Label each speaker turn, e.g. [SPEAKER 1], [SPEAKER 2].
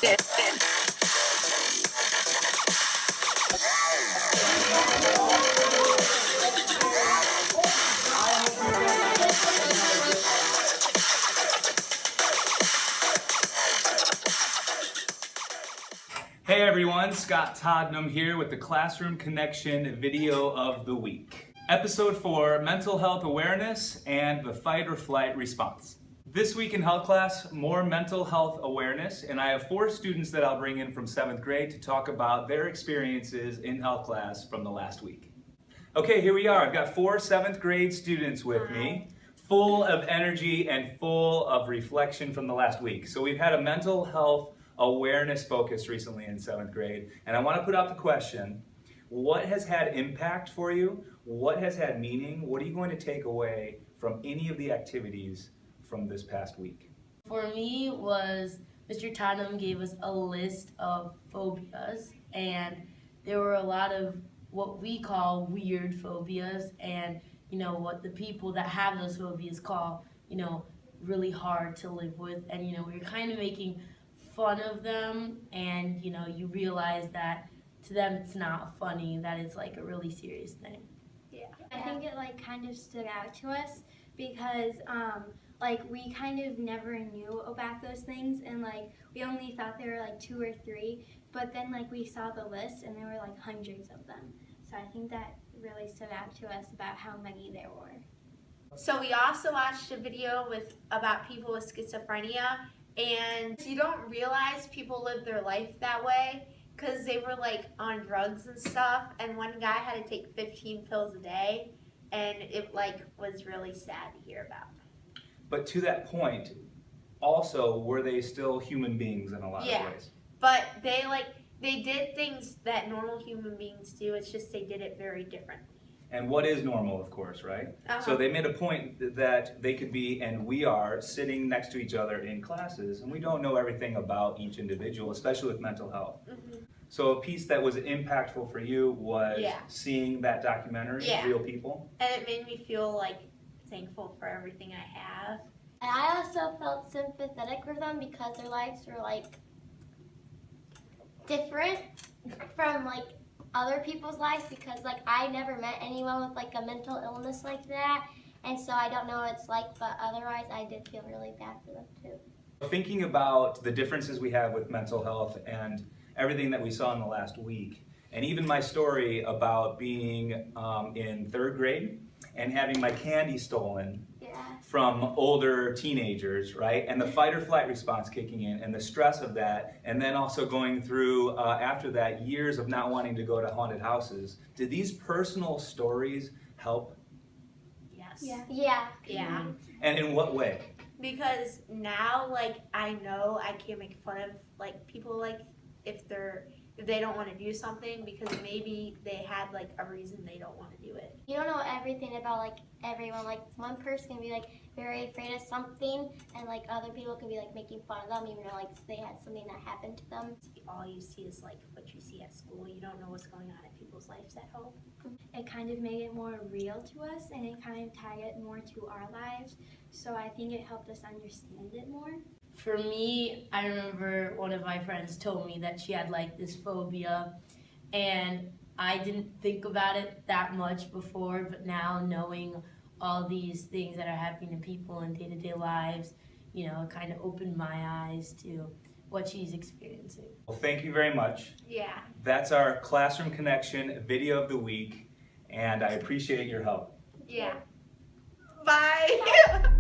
[SPEAKER 1] Hey everyone, Scott Todnam here with the Classroom Connection video of the week. Episode 4, Mental Health Awareness and the Fight or Flight Response. This week in health class, more mental health awareness, and I have 4 students that I'll bring in from 7th grade to talk about their experiences in health class from the last week. Okay, here we are. I've got 4 7th grade students with me, full of energy and full of reflection from the last week. So we've had a mental health awareness focus recently in 7th grade, and I want to put out the question, what has had impact for you? What has had meaning? What are you going to take away from any of the activities from this past week?
[SPEAKER 2] For me was Mr. Tottenham gave us a list of phobias, and there were a lot of what we call weird phobias, and what the people that have those phobias call really hard to live with, and we were kind of making fun of them, and you realize that to them it's not funny, that it's like a really serious thing.
[SPEAKER 3] Yeah, I think it kind of stood out to us because we kind of never knew about those things, and we only thought there were 2 or 3, but then we saw the list and there were hundreds of them. So I think that really stood out to us about how many there were.
[SPEAKER 4] So we also watched a video about people with schizophrenia, and you don't realize people live their life that way because they were on drugs and stuff, and one guy had to take 15 pills a day, and it was really sad to hear about.
[SPEAKER 1] But to that point, also, were they still human beings in a lot of ways?
[SPEAKER 4] But they did things that normal human beings do, it's just they did it very differently.
[SPEAKER 1] And what is normal, of course, right? So they made a point that they could be, and we are, sitting next to each other in classes, and we don't know everything about each individual, especially with mental health. So a piece that was impactful for you was seeing that documentary, Real People.
[SPEAKER 4] And it made me feel thankful for everything I have.
[SPEAKER 5] And I also felt sympathetic with them because their lives were different from other people's lives, because I never met anyone with a mental illness like that, and so I don't know what it's like, but otherwise I did feel really bad for them too.
[SPEAKER 1] Thinking about the differences we have with mental health and everything that we saw in the last week, and even my story about being in 3rd grade and having my candy stolen from older teenagers, right? And the fight or flight response kicking in and the stress of that, and then also going through, after that, years of not wanting to go to haunted houses. Did these personal stories help?
[SPEAKER 4] Yes.
[SPEAKER 5] Yeah.
[SPEAKER 1] And in what way?
[SPEAKER 4] Because now, I know I can't make fun of, people, if they don't want to do something because maybe they had, a reason they don't want to do it.
[SPEAKER 5] You don't know everything about, everyone. One person can be, very afraid of something, and, other people can be, making fun of them, even though, they had something that happened to them.
[SPEAKER 4] All you see is, what you see at school. You don't know what's going on in people's lives at home.
[SPEAKER 3] It kind of made it more real to us, and it kind of tied it more to our lives, so I think it helped us understand it more.
[SPEAKER 2] For me, I remember one of my friends told me that she had this phobia, and I didn't think about it that much before, but now knowing all these things that are happening to people in day-to-day lives, it kind of opened my eyes to what she's experiencing.
[SPEAKER 1] Well, thank you very much.
[SPEAKER 4] Yeah.
[SPEAKER 1] That's our Classroom Connection video of the week, and I appreciate your help.
[SPEAKER 4] Yeah. Bye.